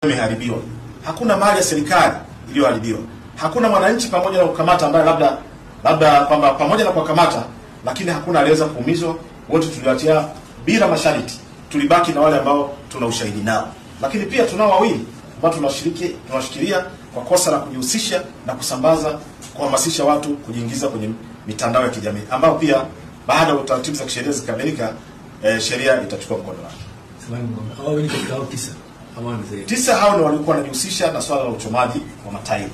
imeharibiwa. Hakuna mali ya serikali iliyoharibiwa. Hakuna mwananchi pamoja na kukamata ambaye labda kwamba pamoja na kukamata lakini hakuna aliweza kuumizwa. Wote tuliwatia bila masharti. Tulibaki na wale ambao tuna ushahidi nao. Lakini pia tunao wawili ambao tunawashikilia kwa kosa la kujihusisha na kuhamasisha watu kujiingiza kwenye mitandao ya kijamii, ambao pia baada ya utaratibu za kisheria zikamilika, sheria itachukua mkondo wake. Hao wengi katika hao tisa hao ni walikuwa wanajihusisha na swala la uchomaji wa matairi.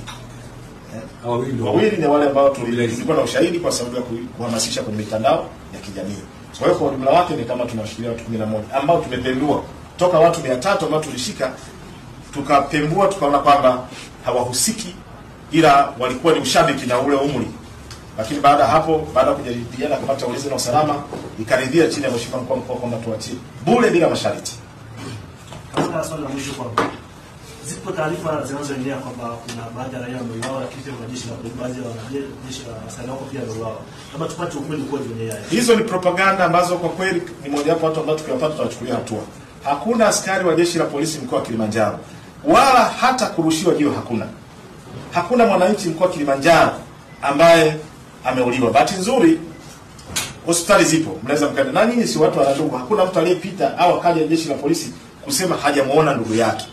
Wawili ni wale ambao tulikuwa na ushahidi kwa sababu ya kuhamasisha kwenye mitandao ya kijamii. Kwa hiyo kwa ujumla wake ni kama tunashikilia watu 11 ambao tumepembua toka watu 300 ambao tulishika, tukapembua tukaona kwamba hawahusiki, ila walikuwa ni ushabiki na ule umri. Lakini baada hapo, baada ya kujadiliana kupata ulinzi na usalama, ikaridhia chini ya mheshimiwa mkuu wa mkoa kwamba tuachie bure bila masharti. Kama swali la mwisho kwamba zipo taarifa zinazoendelea kwamba kuna baadhi ya raia wameuawa, lakini kuna jeshi la polisi, baadhi ya wanajeshi la askari wako pia wameuawa. Labda tupate ukweli kwa kwenye haya. Hizo ni propaganda ambazo kwa kweli ni moja wapo watu ambao tukiwapata tutawachukulia hatua. Hakuna askari wa jeshi la polisi mkoa wa Kilimanjaro, wala hata kurushiwa jiwe hakuna. Hakuna mwananchi mkoa wa Kilimanjaro ambaye ameuliwa. Bahati nzuri hospitali zipo, mnaweza mkaenda. Na nyinyi si watu wa ndugu, hakuna mtu aliyepita au akaja jeshi la polisi kusema hajamuona ndugu yake.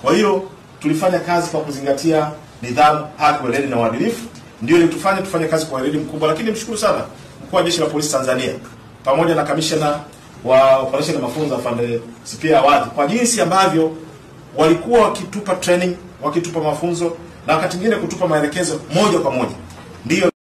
Kwa hiyo tulifanya kazi kwa kuzingatia nidhamu, haki, weledi na uadilifu. Ndio ile tufanye kazi kwa weledi mkubwa. Lakini mshukuru sana mkuu wa jeshi la polisi Tanzania pamoja na kamishna wa operation na mafunzo afande Sipia Awadi kwa jinsi ambavyo walikuwa wakitupa training, wakitupa mafunzo na wakati mwingine kutupa maelekezo moja kwa moja. Ndio